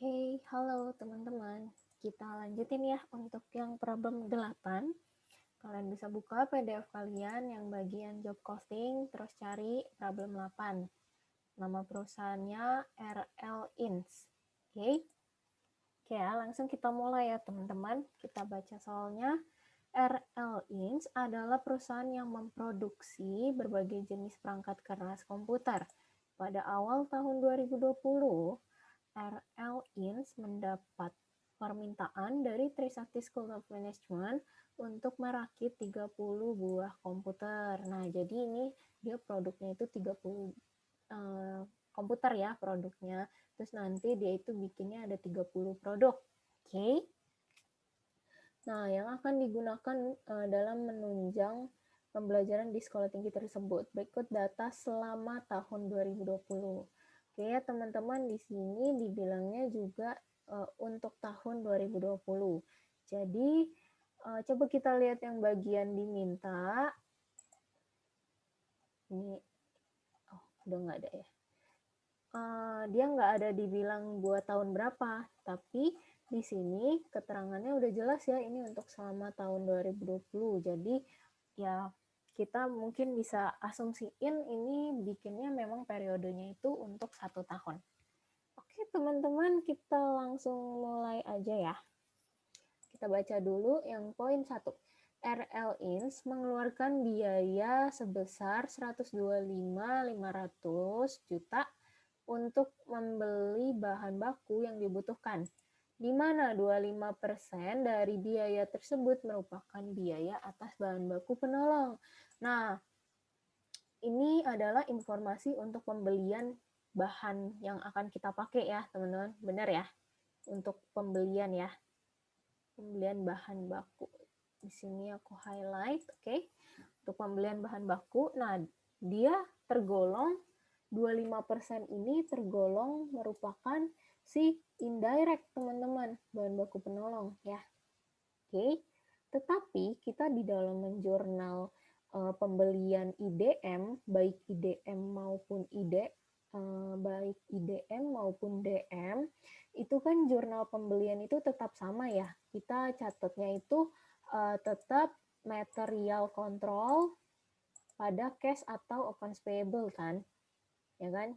Oke, halo teman-teman. Kita lanjutin ya untuk yang problem 8. Kalian bisa buka PDF kalian yang bagian job costing, terus cari problem 8. Nama perusahaannya RL Ins. Oke. Oke ya, langsung kita mulai ya teman-teman. Kita baca soalnya. RL Ins adalah perusahaan yang memproduksi berbagai jenis perangkat keras komputer. Pada awal tahun 2020, RL Ins mendapat permintaan dari Trisakti School of Management untuk merakit 30 buah komputer. Nah, jadi ini dia produknya itu 30 komputer ya produknya. Terus nanti dia itu bikinnya ada 30 produk. Oke. Nah, yang akan digunakan dalam menunjang pembelajaran di sekolah tinggi tersebut. Berikut data selama tahun 2020. Oke ya teman-teman, di sini dibilangnya juga untuk tahun 2020. Jadi coba kita lihat yang bagian diminta. Ini udah nggak ada ya. Dia nggak ada dibilang buat tahun berapa, tapi di sini keterangannya udah jelas ya, ini untuk selama tahun 2020. Jadi ya kita mungkin bisa asumsiin ini bikinnya memang periodenya itu untuk 1 tahun. Oke teman-teman, kita langsung mulai aja ya. Kita baca dulu yang poin 1. RL Ins mengeluarkan biaya sebesar 125.500 juta untuk membeli bahan baku yang dibutuhkan, di mana 25% dari biaya tersebut merupakan biaya atas bahan baku penolong. Nah, ini adalah informasi untuk pembelian bahan yang akan kita pakai ya, teman-teman. Benar ya? Untuk pembelian ya. Pembelian bahan baku. Di sini aku highlight, oke. Untuk pembelian bahan baku, nah dia tergolong 25% ini tergolong merupakan si indirect, teman-teman, bahan baku penolong ya. Oke. Tetapi kita di dalam jurnal pembelian IDM, baik IDM maupun baik IDM maupun DM, itu kan jurnal pembelian itu tetap sama ya. Kita catatnya itu tetap material control pada cash atau accounts payable kan, ya kan?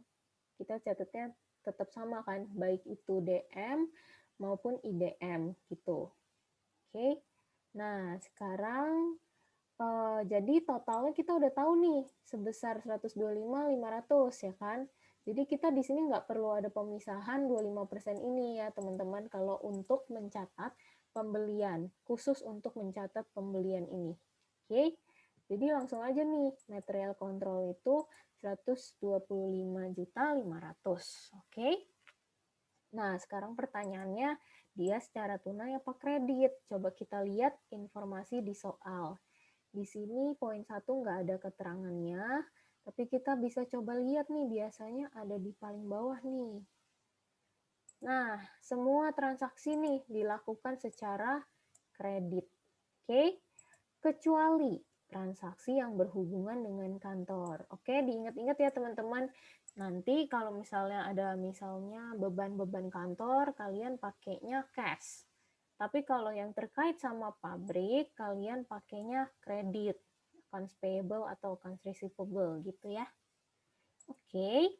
Kita catatnya tetap sama kan, baik itu DM maupun IDM gitu. Oke. Nah, sekarang jadi totalnya kita udah tahu nih sebesar 125.500 ya kan. Jadi kita di sini nggak perlu ada pemisahan 25% ini ya teman-teman kalau untuk mencatat pembelian, khusus untuk mencatat pembelian ini. Oke. Jadi langsung aja nih, material control itu 125.500.000. Oke. Nah, sekarang pertanyaannya, dia secara tunai apa kredit? Coba kita lihat informasi di soal. Di sini poin 1 nggak ada keterangannya, tapi kita bisa coba lihat nih, biasanya ada di paling bawah nih. Nah, semua transaksi nih dilakukan secara kredit. Oke? Kecuali transaksi yang berhubungan dengan kantor. Oke, diingat-ingat ya teman-teman. Nanti kalau misalnya ada beban-beban kantor, kalian pakainya cash. Tapi kalau yang terkait sama pabrik, kalian pakainya kredit, accounts payable atau accounts receivable gitu ya. Oke.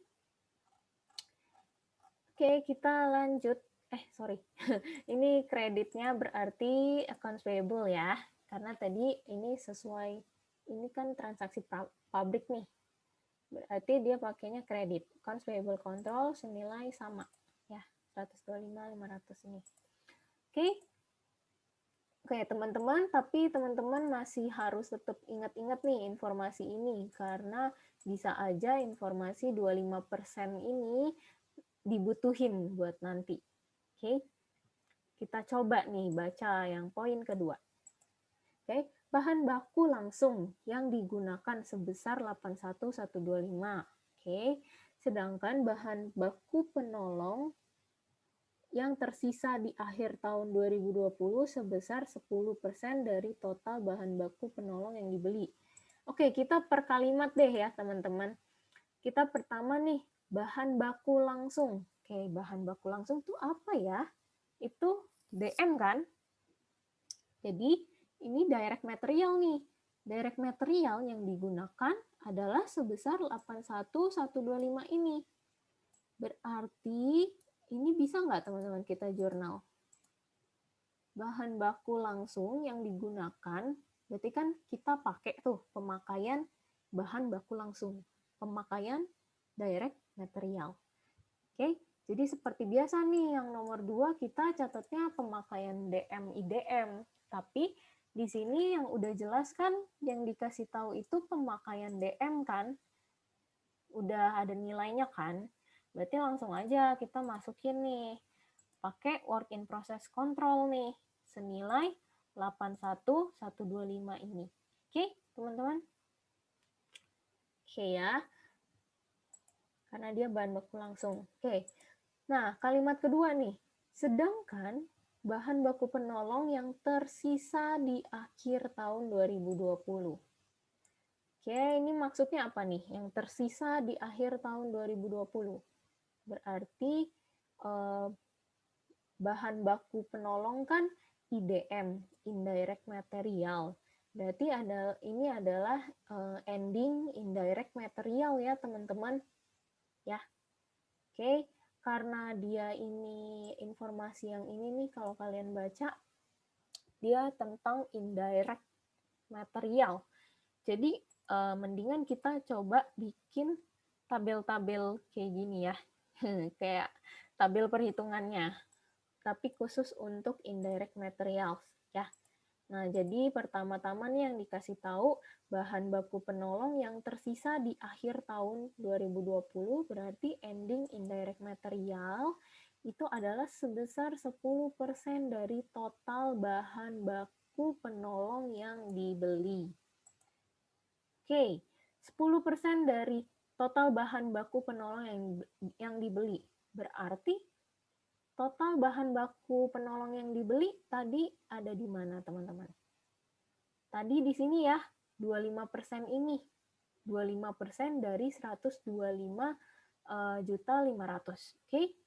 Oke, kita lanjut. Ini kreditnya berarti accounts payable ya. Karena tadi ini sesuai, ini kan transaksi pabrik nih. Berarti dia pakainya kredit. Accounts payable control senilai sama. Ya, 125.500 ini. Oke. Oke, teman-teman, tapi teman-teman masih harus tetap ingat-ingat nih informasi ini. Karena bisa aja informasi 25% ini dibutuhin buat nanti. Oke, kita coba nih baca yang poin kedua. Oke, bahan baku langsung yang digunakan sebesar 81.125. Oke, sedangkan bahan baku penolong yang tersisa di akhir tahun 2020 sebesar 10% dari total bahan baku penolong yang dibeli. Oke, kita per kalimat deh ya teman-teman. Kita pertama nih, bahan baku langsung. Oke, bahan baku langsung itu apa ya? Itu DM kan? Jadi ini direct material nih. Direct material yang digunakan adalah sebesar 81125 ini. Berarti ini bisa nggak teman-teman kita jurnal? Bahan baku langsung yang digunakan, berarti kan kita pakai tuh pemakaian bahan baku langsung. Pemakaian direct material. Oke, jadi seperti biasa nih, yang nomor 2 kita catatnya pemakaian DM IDM. Tapi di sini yang udah jelas kan, yang dikasih tahu itu pemakaian DM kan, udah ada nilainya kan. Berarti langsung aja kita masukin nih, pakai work in process control nih, senilai 81125 ini. Oke, teman-teman? Oke ya, karena dia bahan baku langsung. Oke, nah kalimat kedua nih, sedangkan bahan baku penolong yang tersisa di akhir tahun 2020. Oke, ini maksudnya apa nih? Yang tersisa di akhir tahun 2020. Berarti bahan baku penolong kan IDM, indirect material. Berarti ini adalah ending indirect material ya teman-teman. Ya, oke. Karena dia ini informasi yang ini nih kalau kalian baca, dia tentang indirect material. Jadi mendingan kita coba bikin tabel-tabel kayak gini ya. Kayak tabel perhitungannya. Tapi khusus untuk indirect materials ya. Nah, jadi pertama-tama nih yang dikasih tahu bahan baku penolong yang tersisa di akhir tahun 2020 berarti ending indirect material itu adalah sebesar 10% dari total bahan baku penolong yang dibeli. Oke, 10% dari total bahan baku penolong yang dibeli. Berarti total bahan baku penolong yang dibeli tadi ada di mana, teman-teman? Tadi di sini ya, 25% ini. 25% dari 125.500.000. Oke?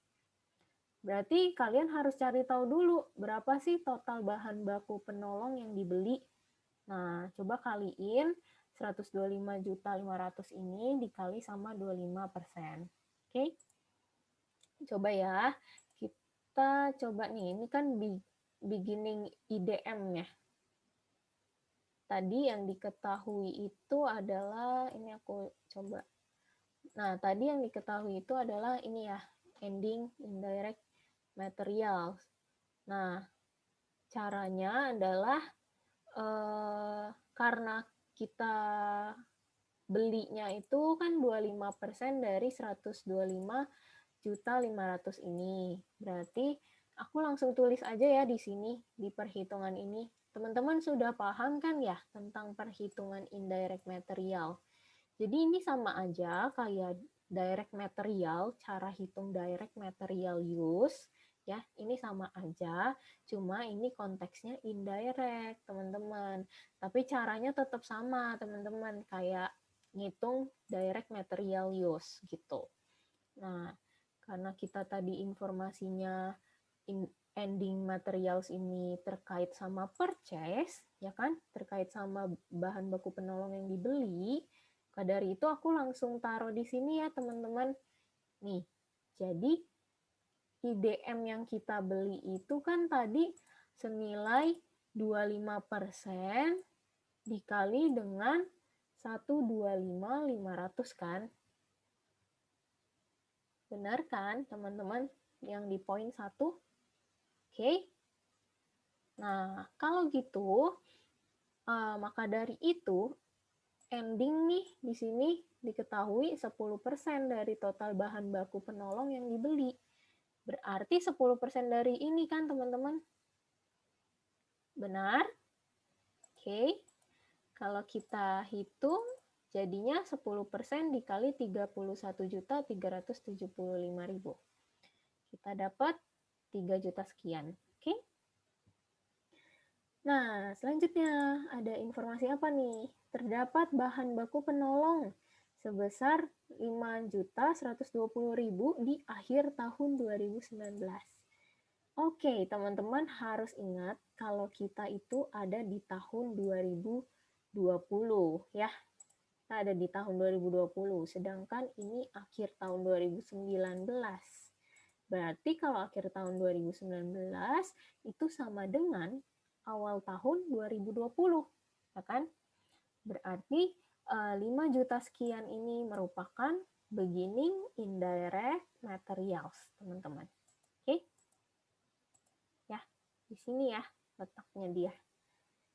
Berarti kalian harus cari tahu dulu berapa sih total bahan baku penolong yang dibeli. Nah, coba kaliin 125.500.000 ini dikali sama 25%. Oke? Coba ya. Kita coba nih, ini kan beginning IDM ya. Tadi yang diketahui itu adalah, ini aku coba. Nah, tadi yang diketahui itu adalah ini ya, ending indirect materials. Nah, caranya adalah karena kita belinya itu kan 25% dari 125.500.000 ini. Berarti aku langsung tulis aja ya di sini, di perhitungan ini. Teman-teman sudah paham kan ya tentang perhitungan indirect material. Jadi ini sama aja kayak direct material, cara hitung direct material use. Ya, ini sama aja, cuma ini konteksnya indirect, teman-teman. Tapi caranya tetap sama, teman-teman, kayak ngitung direct material use gitu. Nah, karena kita tadi informasinya ending materials ini terkait sama purchase, ya kan? Terkait sama bahan baku penolong yang dibeli. Maka dari itu aku langsung taruh di sini ya, teman-teman. Nih, jadi IDM yang kita beli itu kan tadi senilai 25% dikali dengan 125.500 kan? Benar kan, teman-teman? Yang di poin 1. Oke. Nah, kalau gitu, maka dari itu, ending nih di sini diketahui 10% dari total bahan baku penolong yang dibeli. Berarti 10% dari ini kan, teman-teman? Benar? Oke. Kalau kita hitung, jadinya 10% dikali 31.375.000. Kita dapat 3 juta sekian. Oke? Nah, selanjutnya ada informasi apa nih? Terdapat bahan baku penolong sebesar 5.120.000 di akhir tahun 2019. Oke, teman-teman harus ingat kalau kita itu ada di tahun 2020 ya. Kita ada di tahun 2020, sedangkan ini akhir tahun 2019. Berarti kalau akhir tahun 2019 itu sama dengan awal tahun 2020, ya kan? Berarti 5 juta sekian ini merupakan beginning indirect materials, teman-teman. Oke? Ya, di sini ya letaknya dia.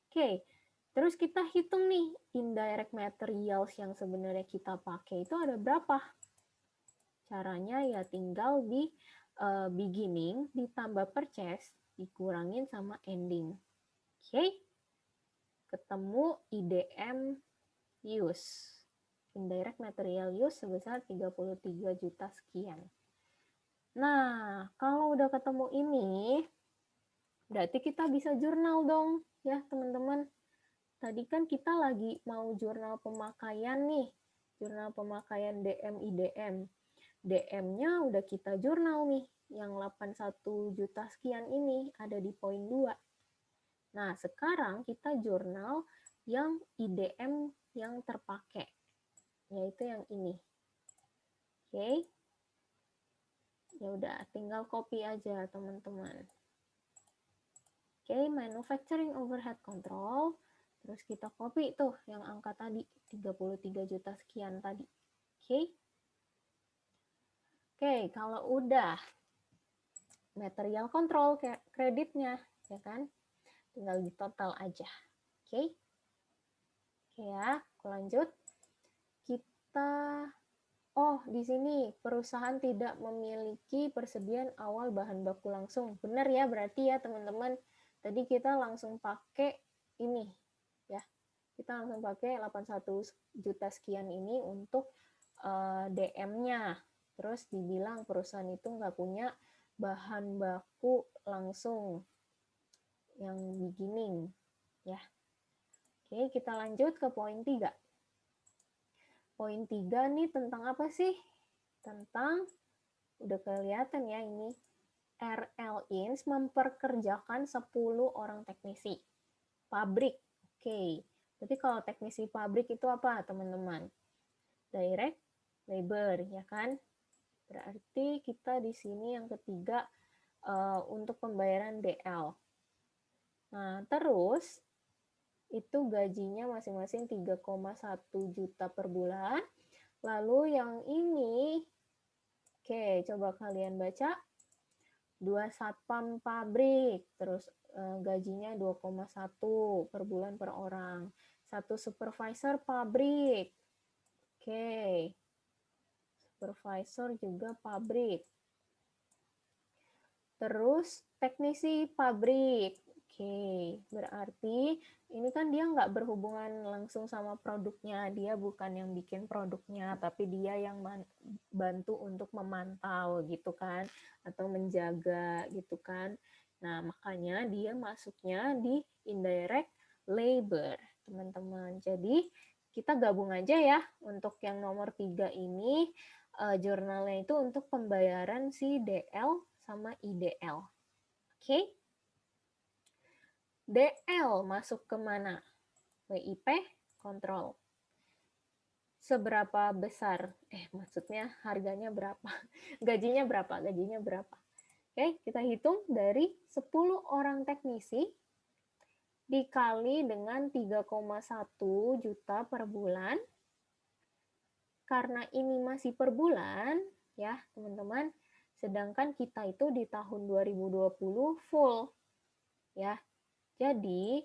Oke, terus kita hitung nih indirect materials yang sebenarnya kita pakai itu ada berapa? Caranya ya tinggal di beginning ditambah purchase dikurangin sama ending. Oke? Ketemu IDM use. Indirect material use sebesar 33 juta sekian. Nah, kalau udah ketemu ini, berarti kita bisa jurnal dong, ya teman-teman. Tadi kan kita lagi mau jurnal pemakaian nih, jurnal pemakaian DM IDM. DM-nya udah kita jurnal nih, yang 81 juta sekian ini ada di poin 2. Nah, sekarang kita jurnal yang IDM yang terpakai, yaitu yang ini. Oke. Ya udah, tinggal copy aja, teman-teman. Oke, manufacturing overhead control. Terus kita copy tuh yang angka tadi, 33 juta sekian tadi. Oke. Oke, kalau udah material control kreditnya, ya kan? Tinggal di total aja. Oke. Oke ya, aku lanjut. Kita di sini perusahaan tidak memiliki persediaan awal bahan baku langsung. Benar ya, berarti ya teman-teman. Tadi kita langsung pakai ini ya. Kita langsung pakai 81 juta sekian ini untuk DM-nya. Terus dibilang perusahaan itu nggak punya bahan baku langsung yang beginning ya. Oke, kita lanjut ke poin 3. Poin 3 nih tentang apa sih? Tentang, udah kelihatan ya ini, RL Ins memperkerjakan 10 orang teknisi pabrik. Oke, jadi kalau teknisi pabrik itu apa teman-teman? Direct labor, ya kan? Berarti kita di sini yang ketiga untuk pembayaran DL. Nah, terus itu gajinya masing-masing 3,1 juta per bulan. Lalu yang ini, oke, coba kalian baca. 2 satpam pabrik, terus gajinya 2,1 per bulan per orang. 1 supervisor pabrik. Oke. Supervisor juga pabrik. Terus teknisi pabrik. Oke, berarti ini kan dia nggak berhubungan langsung sama produknya. Dia bukan yang bikin produknya, tapi dia yang bantu untuk memantau gitu kan, atau menjaga gitu kan. Nah, makanya dia masuknya di indirect labor, teman-teman. Jadi, kita gabung aja ya untuk yang nomor 3 ini, jurnalnya itu untuk pembayaran si DL sama IDL. Oke? DL masuk ke mana? WIP kontrol. Seberapa besar? Maksudnya harganya berapa? Gajinya berapa? Gajinya berapa? Oke, kita hitung dari 10 orang teknisi dikali dengan 3,1 juta per bulan. Karena ini masih per bulan, ya teman-teman, sedangkan kita itu di tahun 2020 full. Ya, jadi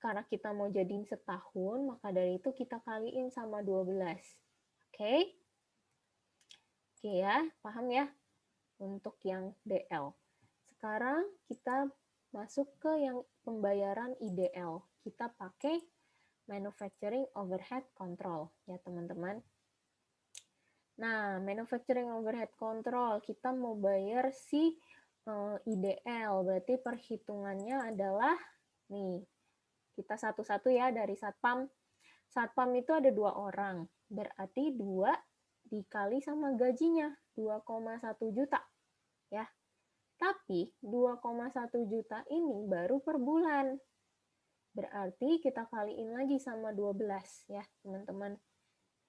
karena kita mau jadiin setahun, maka dari itu kita kaliin sama 12. Oke? Oke ya, paham ya? Untuk yang DL. Sekarang kita masuk ke yang pembayaran IDL. Kita pakai Manufacturing Overhead Control, ya teman-teman. Nah, Manufacturing Overhead Control, kita mau bayar si IDL, berarti perhitungannya adalah, nih, kita satu-satu ya dari Satpam. Satpam itu ada 2 orang. Berarti 2 dikali sama gajinya, 2,1 juta. Ya. Tapi 2,1 juta ini baru per bulan. Berarti kita kaliin lagi sama 12 ya, teman-teman.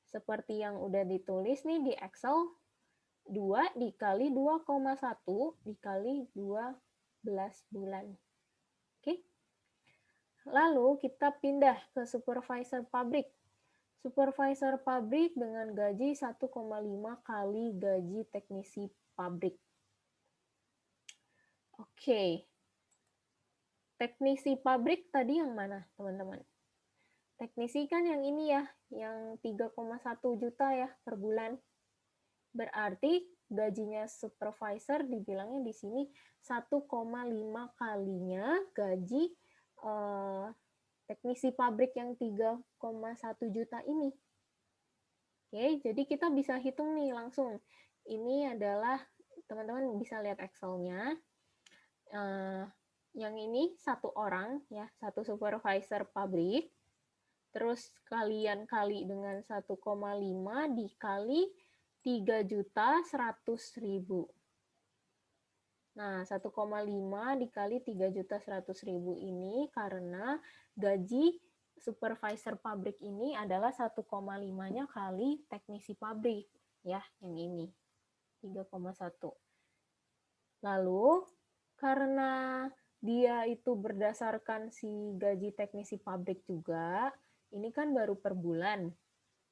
Seperti yang udah ditulis nih di Excel, 2 dikali 2,1 dikali 12 bulan. Oke. Lalu kita pindah ke supervisor pabrik. Supervisor pabrik dengan gaji 1,5 kali gaji teknisi pabrik. Oke. Teknisi pabrik tadi yang mana, teman-teman? Teknisi kan yang ini ya, yang 3,1 juta ya per bulan. Berarti gajinya supervisor dibilangnya di sini 1,5 kalinya gaji teknisi pabrik yang 3,1 juta ini. Oke, jadi kita bisa hitung nih langsung. Ini adalah, teman-teman bisa lihat Excel-nya. Yang ini satu orang, ya, satu supervisor pabrik. Terus kalian kali dengan 1,5 dikali 3.100.000. Nah, 1,5 dikali 3.100.000 ini karena gaji supervisor pabrik ini adalah 1,5-nya kali teknisi pabrik, ya, yang ini 3,1. Lalu karena dia itu berdasarkan si gaji teknisi pabrik juga, ini kan baru per bulan.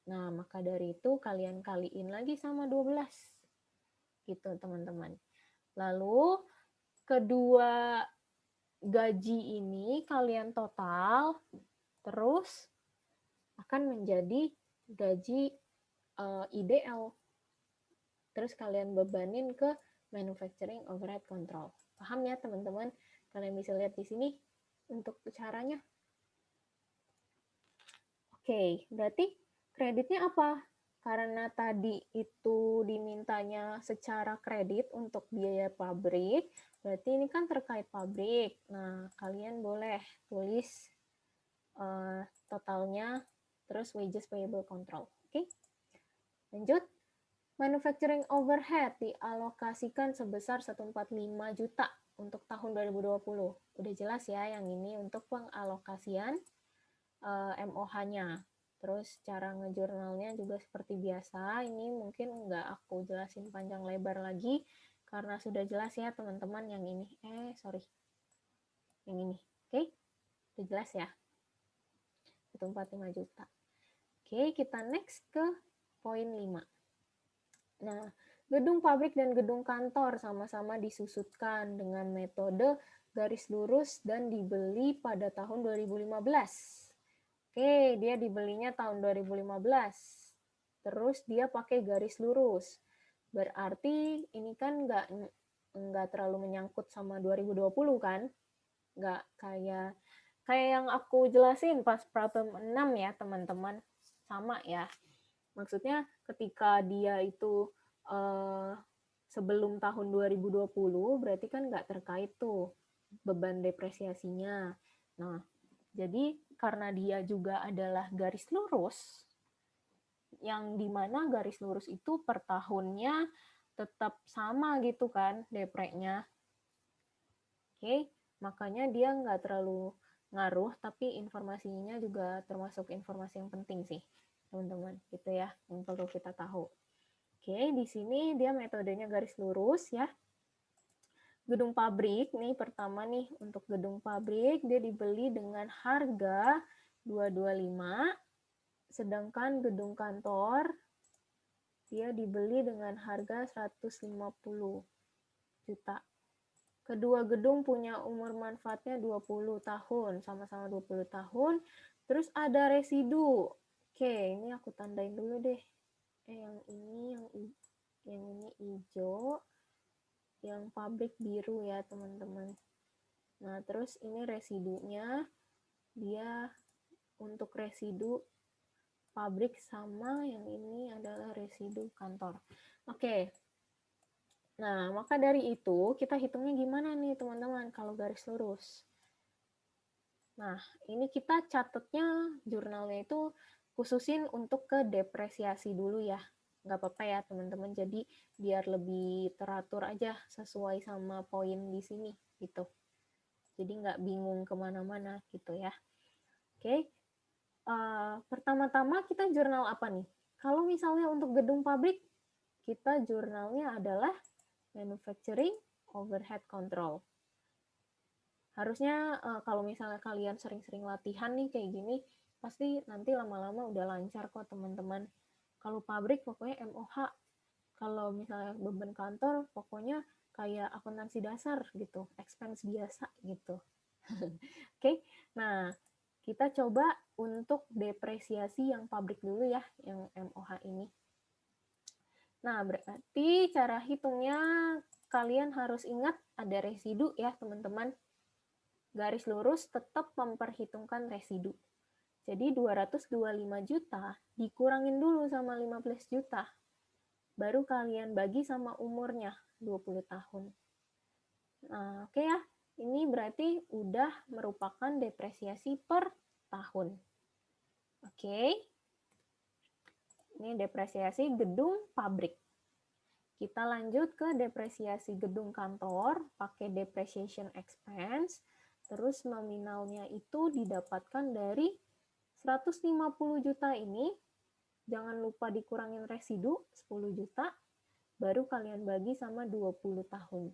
Nah, maka dari itu kalian kaliin lagi sama 12. Gitu, teman-teman. Lalu kedua gaji ini kalian total, terus akan menjadi gaji IDL. Terus kalian bebanin ke manufacturing overhead control. Paham ya teman-teman? Kalian bisa lihat di sini untuk caranya. Oke, berarti kreditnya apa? Karena tadi itu dimintanya secara kredit untuk biaya pabrik, berarti ini kan terkait pabrik. Nah, kalian boleh tulis totalnya, terus wages payable control. Oke, lanjut. Manufacturing overhead dialokasikan sebesar 145 juta untuk tahun 2020. Udah jelas ya, yang ini untuk pengalokasian MOH-nya. Terus cara ngejurnalnya juga seperti biasa. Ini mungkin nggak aku jelasin panjang lebar lagi karena sudah jelas ya teman-teman yang ini. Yang ini. Oke? Sudah jelas ya? 145 juta. Oke, kita next ke poin 5. Nah, gedung pabrik dan gedung kantor sama-sama disusutkan dengan metode garis lurus dan dibeli pada tahun 2015. Oke, dia dibelinya tahun 2015. Terus dia pakai garis lurus. Berarti ini kan nggak terlalu menyangkut sama 2020 kan? Nggak kayak yang aku jelasin pas problem 6 ya teman-teman. Sama ya. Maksudnya ketika dia itu sebelum tahun 2020 berarti kan nggak terkait tuh beban depresiasinya. Nah, jadi karena dia juga adalah garis lurus, yang dimana garis lurus itu per tahunnya tetap sama gitu kan deprenya. Oke, makanya dia nggak terlalu ngaruh, tapi informasinya juga termasuk informasi yang penting sih, teman-teman. Gitu ya, yang perlu kita tahu. Oke, di sini dia metodenya garis lurus ya. Gedung pabrik nih pertama nih untuk gedung pabrik dia dibeli dengan harga 225, sedangkan gedung kantor dia dibeli dengan harga 150 juta. Kedua gedung punya umur manfaatnya 20 tahun, sama-sama 20 tahun. Terus ada residu. Oke, ini aku tandain dulu deh. Yang ini hijau, yang pabrik biru ya teman-teman. Nah, terus ini residunya, dia untuk residu pabrik sama yang ini adalah residu kantor. Oke. Nah, maka dari itu kita hitungnya gimana nih teman-teman kalau garis lurus. Nah, ini kita catatnya jurnalnya itu khususin untuk ke depresiasi dulu ya. Nggak apa-apa ya teman-teman, jadi biar lebih teratur aja sesuai sama poin di sini gitu. Jadi nggak bingung kemana-mana gitu ya. Oke, pertama-tama kita jurnal apa nih? Kalau misalnya untuk gedung pabrik, kita jurnalnya adalah Manufacturing Overhead Control. Harusnya kalau misalnya kalian sering-sering latihan nih kayak gini, pasti nanti lama-lama udah lancar kok teman-teman. Kalau pabrik pokoknya MOH, kalau misalnya beban kantor pokoknya kayak akuntansi dasar gitu, expense biasa gitu. Oke, nah kita coba untuk depresiasi yang pabrik dulu ya, yang MOH ini. Nah, berarti cara hitungnya kalian harus ingat ada residu ya teman-teman. Garis lurus tetap memperhitungkan residu. Jadi 225 juta dikurangin dulu sama 15 juta. Baru kalian bagi sama umurnya, 20 tahun. Nah, oke ya. Ini berarti udah merupakan depresiasi per tahun. Oke. Ini depresiasi gedung pabrik. Kita lanjut ke depresiasi gedung kantor, pakai depreciation expense, terus nominalnya itu didapatkan dari 150 juta ini, jangan lupa dikurangin residu 10 juta, baru kalian bagi sama 20 tahun.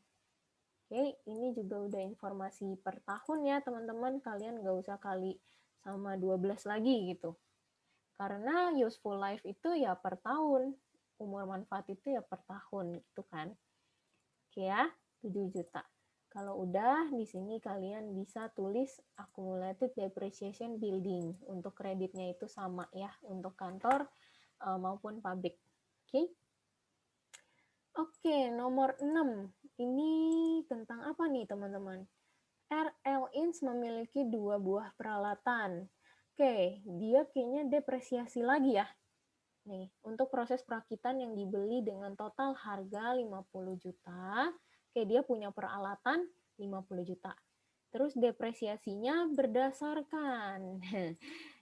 Oke, ini juga udah informasi per tahun ya teman-teman, kalian nggak usah kali sama 12 lagi gitu. Karena useful life itu ya per tahun, umur manfaat itu ya per tahun gitu kan. Oke ya, 7 juta. Kalau udah, di sini kalian bisa tulis accumulated depreciation building. Untuk kreditnya itu sama ya, untuk kantor maupun pabrik. Oke. Oke, nomor 6. Ini tentang apa nih teman-teman? RL Inc. memiliki 2 buah peralatan. Oke, dia kayaknya depresiasi lagi ya. Nih, untuk proses perakitan yang dibeli dengan total harga 50 juta, oke dia punya peralatan 50 juta. Terus depresiasinya berdasarkan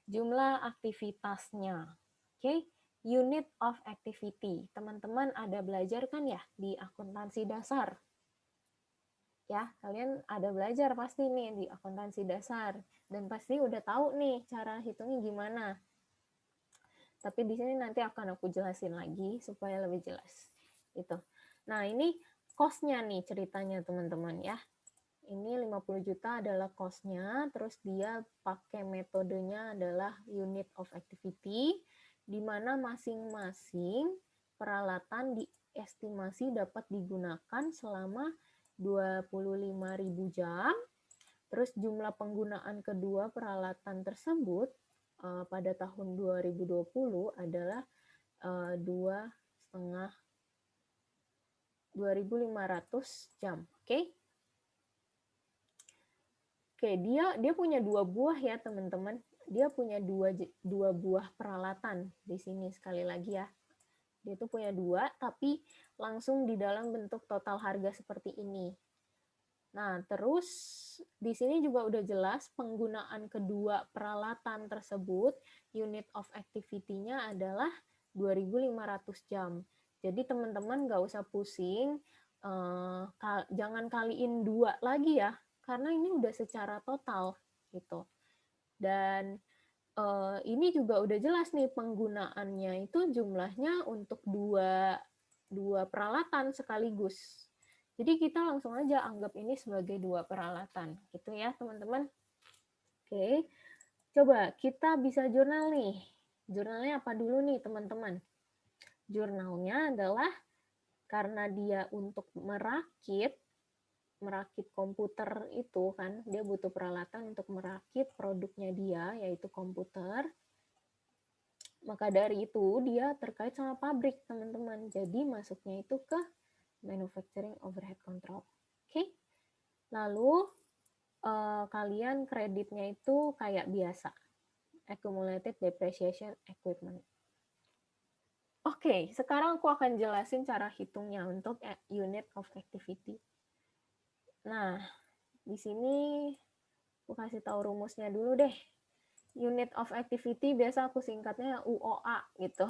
jumlah aktivitasnya. Oke, unit of activity. Teman-teman ada belajar kan ya di akuntansi dasar? Ya, kalian ada belajar pasti nih di akuntansi dasar. Dan pasti udah tahu nih cara hitungnya gimana. Tapi di sini nanti akan aku jelasin lagi supaya lebih jelas. Gitu. Nah, ini cost-nya nih ceritanya teman-teman ya. Ini 50 juta adalah cost-nya, terus dia pakai metodenya adalah unit of activity, di mana masing-masing peralatan diestimasi dapat digunakan selama 25.000 jam. Terus jumlah penggunaan kedua peralatan tersebut pada tahun 2020 adalah 2,500 jam. Oke. Oke, dia punya 2 buah ya, teman-teman. Dia punya dua buah peralatan di sini sekali lagi ya. Dia tuh punya 2, tapi langsung di dalam bentuk total harga seperti ini. Nah, terus di sini juga udah jelas penggunaan kedua peralatan tersebut, unit of activity-nya adalah 2.500 jam. Jadi teman-teman nggak usah pusing, jangan kaliin 2 lagi ya, karena ini udah secara total gitu. Dan ini juga udah jelas nih penggunaannya itu jumlahnya untuk dua peralatan sekaligus. Jadi kita langsung aja anggap ini sebagai 2 peralatan, gitu ya teman-teman. Oke, coba kita bisa jurnal nih. Jurnalnya apa dulu nih teman-teman? Jurnalnya adalah karena dia untuk merakit komputer itu kan, dia butuh peralatan untuk merakit produknya dia, yaitu komputer. Maka dari itu dia terkait sama pabrik teman-teman. Jadi masuknya itu ke manufacturing overhead control. Oke. Lalu kalian kreditnya itu kayak biasa. Accumulated depreciation equipment. Oke, sekarang aku akan jelasin cara hitungnya untuk unit of activity. Nah, di sini aku kasih tahu rumusnya dulu deh. unit of activity biasa aku singkatnya UOA gitu.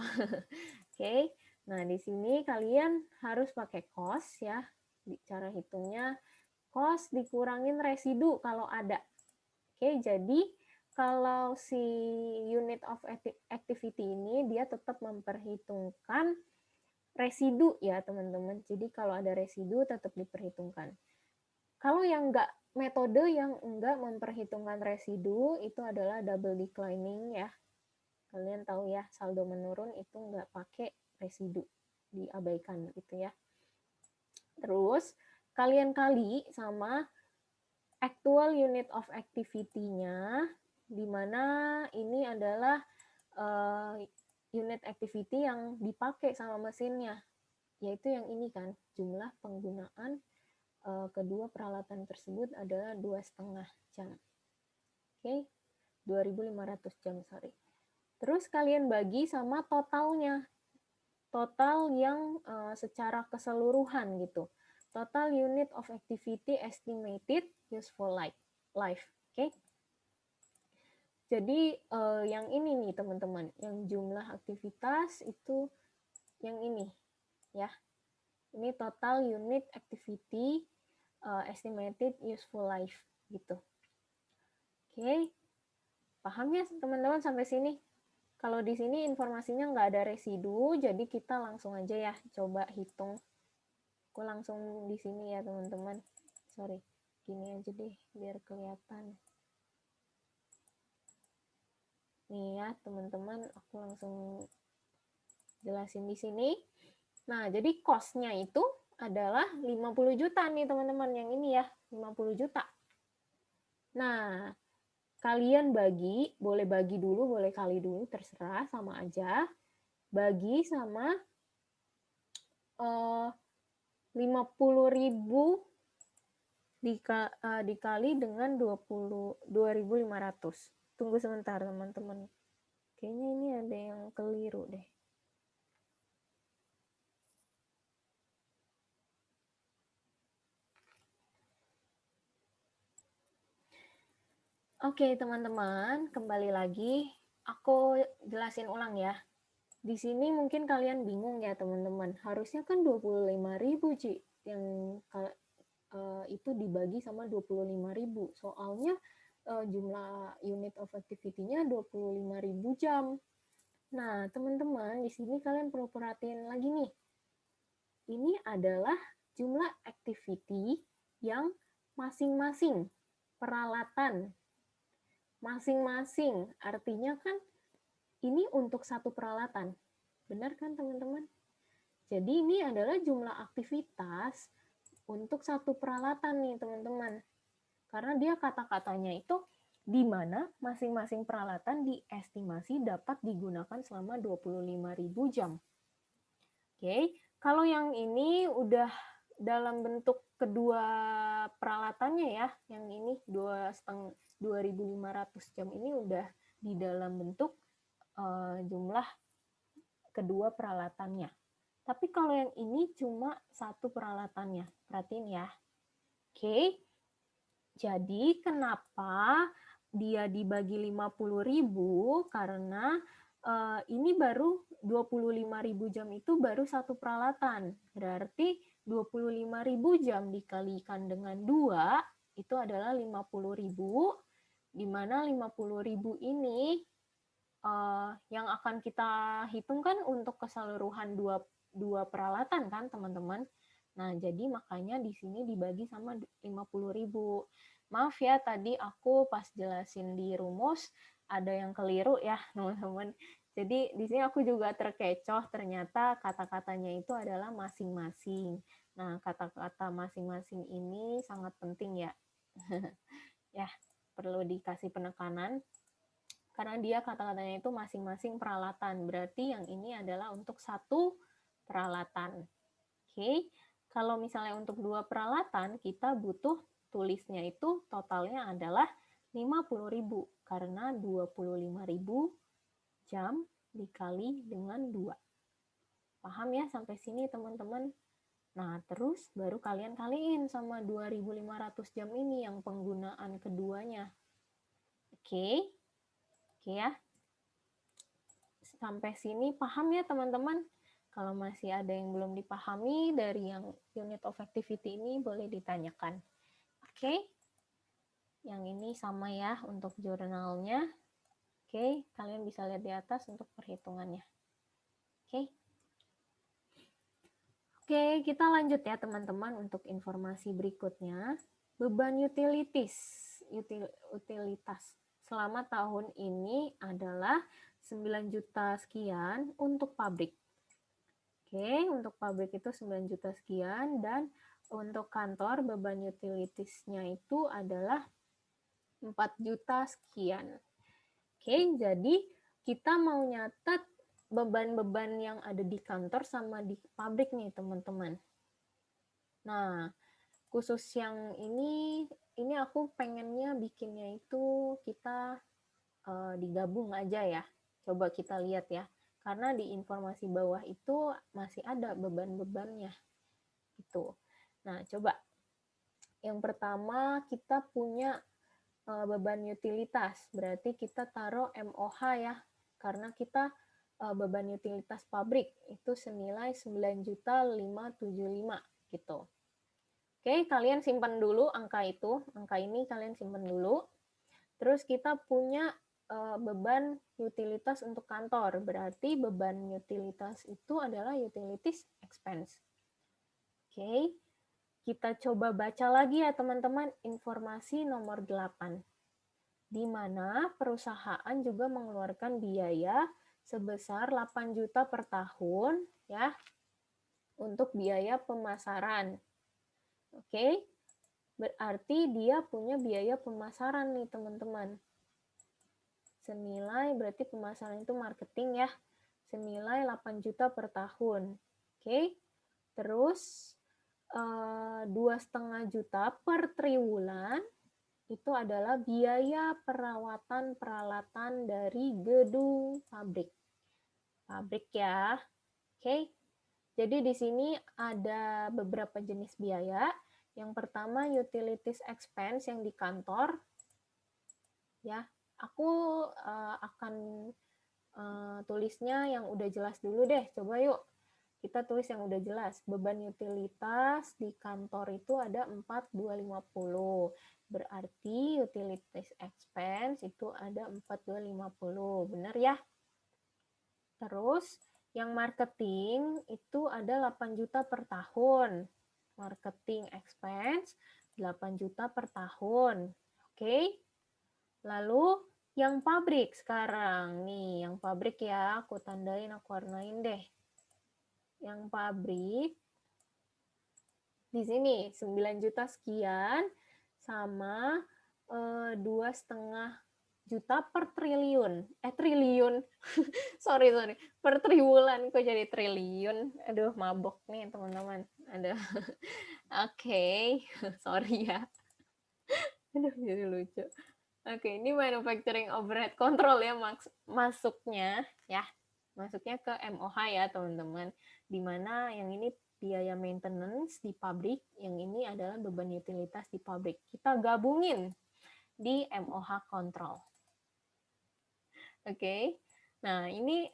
Oke. Nah, di sini kalian harus pakai cost ya. Cara hitungnya cost dikurangin residu kalau ada. Oke, jadi kalau si unit of activity ini dia tetap memperhitungkan residu ya teman-teman. Jadi kalau ada residu tetap diperhitungkan. Kalau yang metode yang enggak memperhitungkan residu itu adalah double declining ya. Kalian tahu ya, saldo menurun itu enggak pakai residu, diabaikan gitu ya. Terus kalian kali sama actual unit of activity-nya, di mana ini adalah unit activity yang dipakai sama mesinnya, yaitu yang ini kan, jumlah penggunaan kedua peralatan tersebut adalah 2,5 jam. Oke, 2.500 jam, sorry. Terus kalian bagi sama totalnya, total yang secara keseluruhan gitu. Total unit of activity estimated useful life. Oke. Jadi yang ini nih teman-teman, yang jumlah aktivitas itu yang ini ya. Ini total unit activity estimated useful life gitu. Oke. Paham ya teman-teman sampai sini? Kalau di sini informasinya nggak ada residu, jadi kita langsung aja ya coba hitung. Aku langsung di sini ya teman-teman. Sorry, gini aja deh biar kelihatan. Nih ya teman-teman, aku langsung jelasin di sini. Nah, jadi cost-nya itu adalah 50 juta nih teman-teman, yang ini ya, 50 juta. Nah, kalian bagi, boleh bagi dulu, boleh kali dulu, terserah, sama aja. Bagi sama 50.000 dikali dengan 2.500. Tunggu sebentar teman-teman. Kayaknya ini ada yang keliru deh. Oke teman-teman, kembali lagi. Aku jelasin ulang ya. Di sini mungkin kalian bingung ya teman-teman. Harusnya kan 25.000 Ci, yang itu dibagi sama 25.000. Soalnya jumlah unit of activity-nya 25.000 jam. Nah, teman-teman, di sini kalian perlu perhatiin lagi nih. Ini adalah jumlah activity yang masing-masing peralatan. Masing-masing, artinya kan ini untuk satu peralatan. Benar kan, teman-teman? Jadi ini adalah jumlah aktivitas untuk satu peralatan nih, teman-teman. Karena dia kata-katanya itu di mana masing-masing peralatan diestimasi dapat digunakan selama 25.000 jam. Oke, kalau yang ini udah dalam bentuk kedua peralatannya ya, yang ini 2.500 jam ini udah di dalam bentuk jumlah kedua peralatannya. Tapi kalau yang ini cuma satu peralatannya, perhatiin ya. Oke, jadi kenapa dia dibagi 50.000? Karena ini baru 25.000 jam itu baru satu peralatan. Berarti 25.000 jam dikalikan dengan 2 itu adalah 50.000, di mana 50.000 ini yang akan kita hitungkan untuk keseluruhan dua peralatan kan teman-teman. Nah, jadi makanya di sini dibagi sama 50.000. Maaf ya, tadi aku pas jelasin di rumus ada yang keliru ya, teman-teman. Jadi di sini aku juga terkecoh, ternyata kata-katanya itu adalah masing-masing. Nah, kata-kata masing-masing ini sangat penting ya. Ya, perlu dikasih penekanan. Karena dia kata-katanya itu masing-masing peralatan. Berarti yang ini adalah untuk satu peralatan. Oke. Kalau misalnya untuk dua peralatan, kita butuh tulisnya itu totalnya adalah 50.000 karena 25.000 jam dikali dengan 2. Paham ya sampai sini teman-teman? Nah, terus baru kalian kaliin sama 2.500 jam ini yang penggunaan keduanya. Oke. Oke ya. Sampai sini paham ya teman-teman? Kalau masih ada yang belum dipahami dari yang unit of activity ini, boleh ditanyakan. Oke? Yang ini sama ya untuk jurnalnya. Oke, kalian bisa lihat di atas untuk perhitungannya. Oke? Oke, kita lanjut ya teman-teman untuk informasi berikutnya. Beban utilitas selama tahun ini adalah 9 juta sekian untuk pabrik. Oke, untuk pabrik itu 9 juta sekian, dan untuk kantor beban utilitasnya itu adalah 4 juta sekian. Oke, jadi kita mau nyatet beban-beban yang ada di kantor sama di pabrik nih teman-teman. Nah, khusus yang ini aku pengennya bikinnya itu kita digabung aja ya. Coba kita lihat ya. Karena di informasi bawah itu masih ada beban-bebannya. Gitu. Nah, coba. Yang pertama kita punya beban utilitas. Berarti kita taruh MOH ya. Karena kita beban utilitas pabrik itu senilai 9.575 gitu. Oke, kalian simpan dulu angka itu. Angka ini kalian simpan dulu. Terus kita punya beban utilitas untuk kantor. Berarti beban utilitas itu adalah utilities expense. Oke, kita coba baca lagi ya teman-teman informasi nomor 8. Di mana perusahaan juga mengeluarkan biaya sebesar 8 juta per tahun ya untuk biaya pemasaran. Oke, berarti dia punya biaya pemasaran nih teman-teman. Senilai, berarti pemasaran itu marketing ya, senilai 8 juta per tahun. Oke, terus 2,5 juta per triwulan itu adalah biaya perawatan peralatan dari gedung pabrik. Pabrik ya. Oke. Jadi di sini ada beberapa jenis biaya. Yang pertama utilities expense yang di kantor. Ya, aku akan tulisnya yang udah jelas dulu deh. Coba yuk kita tulis yang udah jelas. Beban utilitas di kantor itu ada 4.250. Berarti utilities expense itu ada 4.250. Benar ya? Terus yang marketing itu ada 8 juta per tahun. Marketing expense 8 juta per tahun. Oke? Lalu yang pabrik sekarang. Nih, yang pabrik ya, aku tandain, aku warnain deh. Yang pabrik di sini 9 juta sekian sama 2,5 juta per triliun. Triliun. sorry. Per triwulan kok jadi triliun. Aduh, mabok nih teman-teman. Aduh. Oke. Sorry ya. Aduh, jadi lucu. Oke, ini manufacturing overhead control ya masuknya ya. Masuknya ke MOH ya, teman-teman. Di mana yang ini biaya maintenance di pabrik, yang ini adalah beban utilitas di pabrik. Kita gabungin di MOH control. Oke. Nah, ini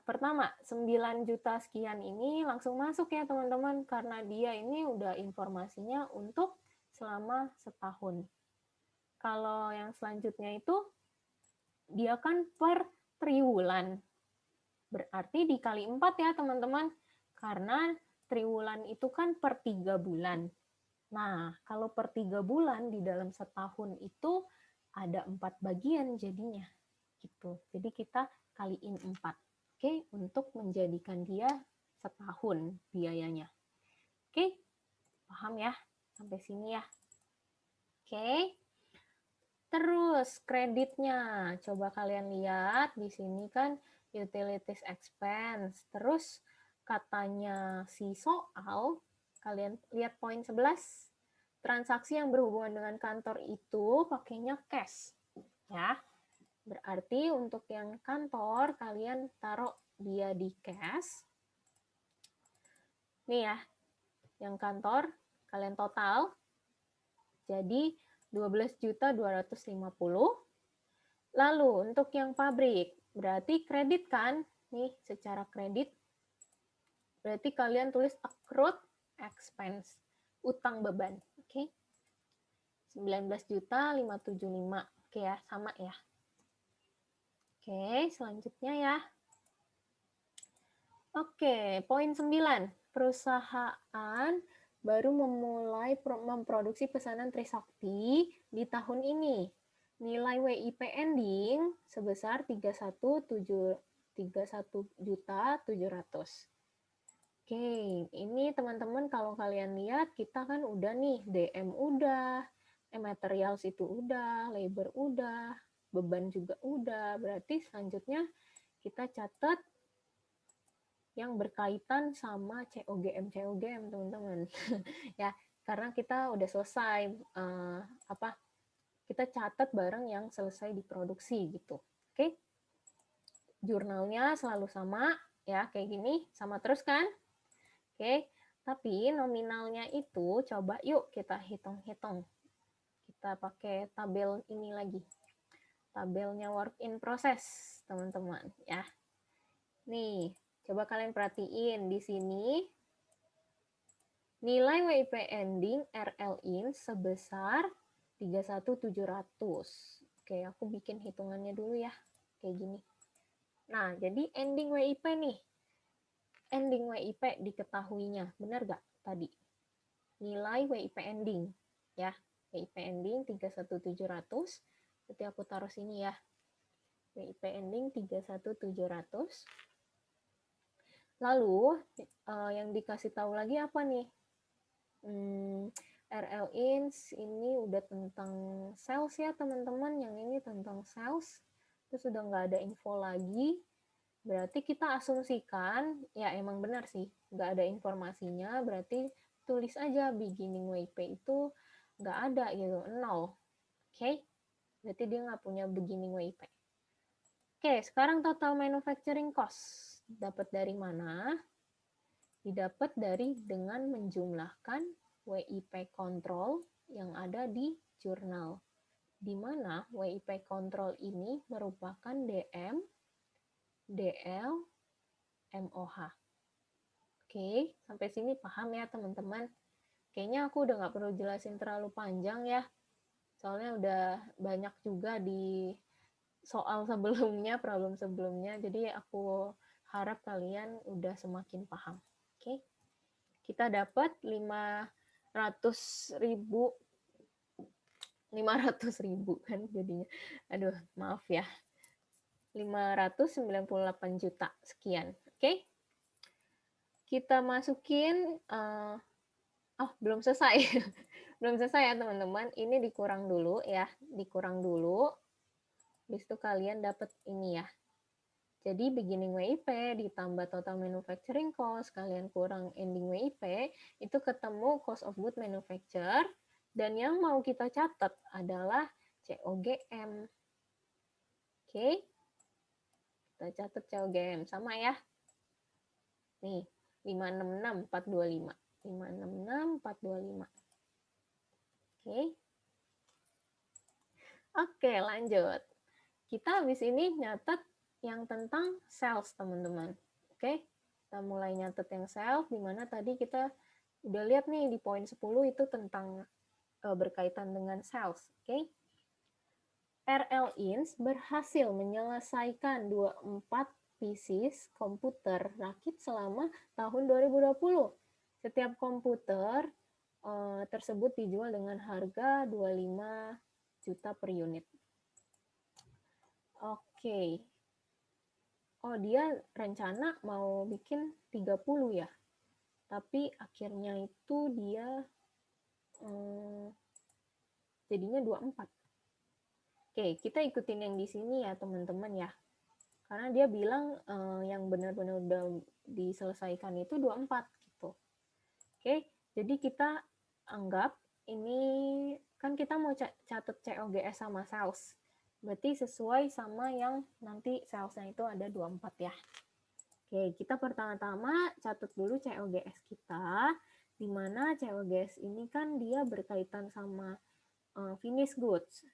pertama 9 juta sekian ini langsung masuk ya, teman-teman, karena dia ini udah informasinya untuk selama setahun. Kalau yang selanjutnya itu dia kan per triwulan. Berarti dikali 4 ya teman-teman. Karena triwulan itu kan per 3 bulan. Nah, kalau per 3 bulan di dalam setahun itu ada 4 bagian jadinya. Gitu. Jadi kita kaliin 4. Oke, untuk menjadikan dia setahun biayanya. Oke, paham ya? Sampai sini ya. Oke. Terus kreditnya, coba kalian lihat di sini kan utilities expense. Terus katanya si soal, kalian lihat poin 11, transaksi yang berhubungan dengan kantor itu pakainya cash. Ya. Berarti untuk yang kantor kalian taruh dia di cash. Nih ya, yang kantor kalian total. Jadi 12.250. Lalu untuk yang pabrik, berarti kredit kan? Nih, secara kredit, berarti kalian tulis accrued expense, utang beban. Oke. 19.575. Oke ya, sama ya. Oke, selanjutnya ya. Oke, poin 9. Perusahaan baru memulai memproduksi pesanan Trisakti di tahun ini. Nilai WIP ending sebesar 31.700.000. Oke, ini teman-teman kalau kalian lihat kita kan udah nih DM udah, materials itu udah, labor udah, beban juga udah. Berarti selanjutnya kita catat yang berkaitan sama COGM teman-teman. Ya, karena kita udah selesai kita catat barang yang selesai diproduksi gitu. Oke. Jurnalnya selalu sama ya, kayak gini, sama terus kan? Oke. Tapi nominalnya itu coba yuk kita hitung-hitung. Kita pakai tabel ini lagi. Tabelnya work in process, teman-teman ya. Nih, coba kalian perhatiin di sini nilai WIP ending RL-in sebesar 31.700. Oke, aku bikin hitungannya dulu ya. Kayak gini. Nah, jadi ending WIP nih. Ending WIP diketahuinya. Benar gak tadi? Nilai WIP ending. Ya, WIP ending 31.700. Berarti aku taruh sini ya. WIP ending 31.700. Lalu, yang dikasih tahu lagi apa nih? RL Ins ini udah tentang sales ya teman-teman, yang ini tentang sales, terus udah nggak ada info lagi, berarti kita asumsikan, ya emang benar sih, nggak ada informasinya, berarti tulis aja beginning WIP itu nggak ada gitu, 0. Oke, berarti dia nggak punya beginning WIP. Oke, sekarang total manufacturing cost, dapat dari mana? Didapat dari dengan menjumlahkan WIP kontrol yang ada di jurnal, di mana WIP kontrol ini merupakan DM, DL, MOH. Oke, sampai sini paham ya teman-teman? Kayaknya aku udah nggak perlu jelasin terlalu panjang ya, soalnya udah banyak juga di soal sebelumnya, problem sebelumnya, jadi aku harap kalian udah semakin paham. Oke, kita dapat 500.000 kan jadinya. Aduh, maaf ya. 598 juta sekian. Oke. Kita masukin belum selesai. Belum selesai ya, teman-teman. Ini dikurang dulu ya, dikurang dulu. Habis itu kalian dapat ini ya. Jadi beginning WIP ditambah total manufacturing cost, kalian kurang ending WIP, itu ketemu cost of good manufacture, dan yang mau kita catat adalah COGM. Oke, kita catat COGM, sama ya. Nih, 566.425. 566.425. Oke. Oke, lanjut. Kita habis ini nyatet yang tentang sales, teman-teman. Oke, kita mulai nyatet yang sales, di mana tadi kita udah lihat nih di poin 10 itu tentang berkaitan dengan sales. Oke. RL Ins berhasil menyelesaikan 24 pieces komputer rakit selama tahun 2020. Setiap komputer tersebut dijual dengan harga 25 juta per unit. Oke. Oh, dia rencana mau bikin 30 ya. Tapi akhirnya itu dia jadinya 24. Oke, kita ikutin yang di sini ya, teman-teman ya. Karena dia bilang yang benar-benar udah diselesaikan itu 24 gitu. Oke, jadi kita anggap ini kan kita mau catat COGS sama sales. Berarti sesuai sama yang nanti salesnya itu ada 24 ya. Oke, kita pertama-tama catat dulu COGS kita, di mana COGS ini kan dia berkaitan sama finished goods.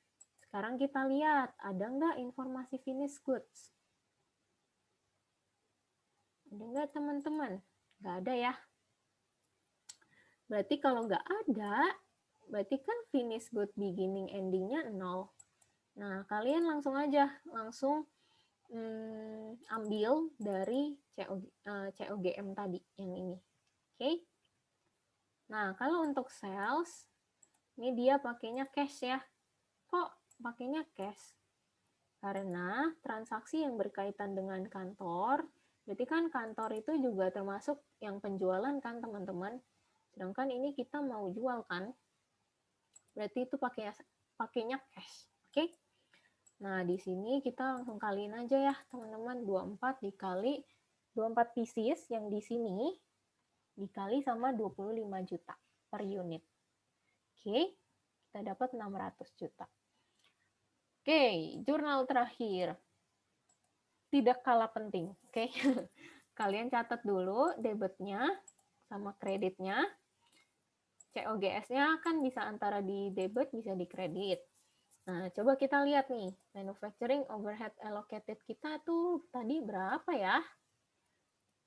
Sekarang kita lihat, ada nggak informasi finished goods? Ada nggak teman-teman? Nggak ada ya. Berarti kalau nggak ada, berarti kan finished good beginning ending-nya 0. Nah, kalian langsung aja, langsung ambil dari COGM tadi, yang ini. Oke? Nah, kalau untuk sales, ini dia pakainya cash ya. Kok pakainya cash? Karena transaksi yang berkaitan dengan kantor, berarti kan kantor itu juga termasuk yang penjualan kan teman-teman. Sedangkan ini kita mau jual kan, berarti itu pakainya cash. Oke? Nah, di sini kita langsung kaliin aja ya teman-teman, 24 dikali 24 pieces yang di sini dikali sama 25 juta per unit. Oke, kita dapat 600 juta. Oke, jurnal terakhir. Tidak kalah penting, oke? Kalian catat dulu debitnya sama kreditnya. COGS-nya kan bisa antara di debit, bisa di kredit. Nah, coba kita lihat nih, manufacturing overhead allocated kita tuh tadi berapa ya?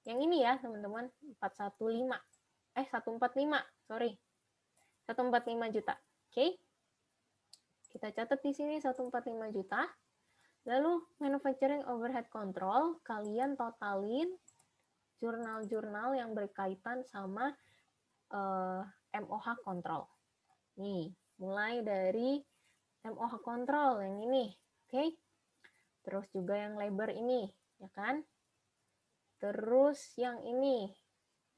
Yang ini ya, teman-teman, 145, sorry. 145 juta. Oke. Kita catat di sini 145 juta. Lalu manufacturing overhead control, kalian totalin jurnal-jurnal yang berkaitan sama MOH control. Nih, mulai dari MOH control yang ini, oke? Terus juga yang labor ini, ya kan? Terus yang ini,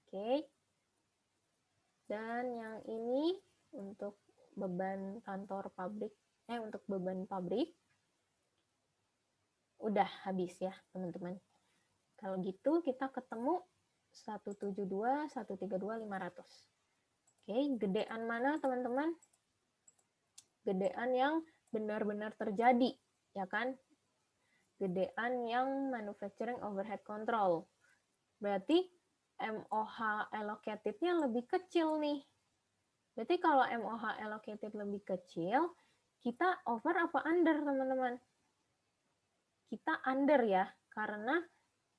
oke? Dan yang ini untuk beban kantor pabrik, untuk beban pabrik. Udah habis ya, teman-teman. Kalau gitu kita ketemu 172, 132, 500. Oke, gedean mana teman-teman? Gedean yang benar-benar terjadi, ya kan? Gedean yang manufacturing overhead control. Berarti MOH allocated-nya lebih kecil nih. Berarti kalau MOH allocated lebih kecil, kita over apa under, teman-teman? Kita under ya, karena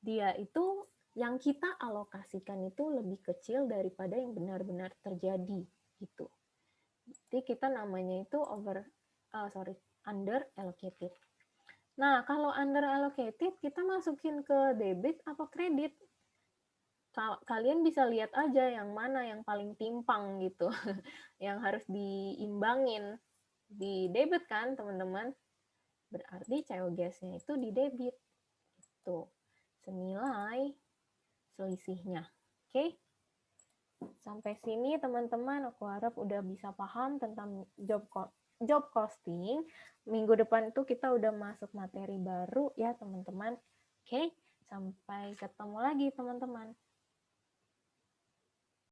dia itu yang kita alokasikan itu lebih kecil daripada yang benar-benar terjadi gitu. Jadi kita namanya itu under allocated. Nah, kalau under allocated kita masukin ke debit apa kredit? Kalian bisa lihat aja yang mana yang paling timpang gitu, yang harus diimbangin. Di debit kan, teman-teman? Berarti COGS-nya itu di debit. Tuh, senilai selisihnya. Oke? Sampai sini teman-teman, aku harap udah bisa paham tentang job costing. Minggu depan itu kita udah masuk materi baru ya teman-teman. Oke, sampai ketemu lagi teman-teman.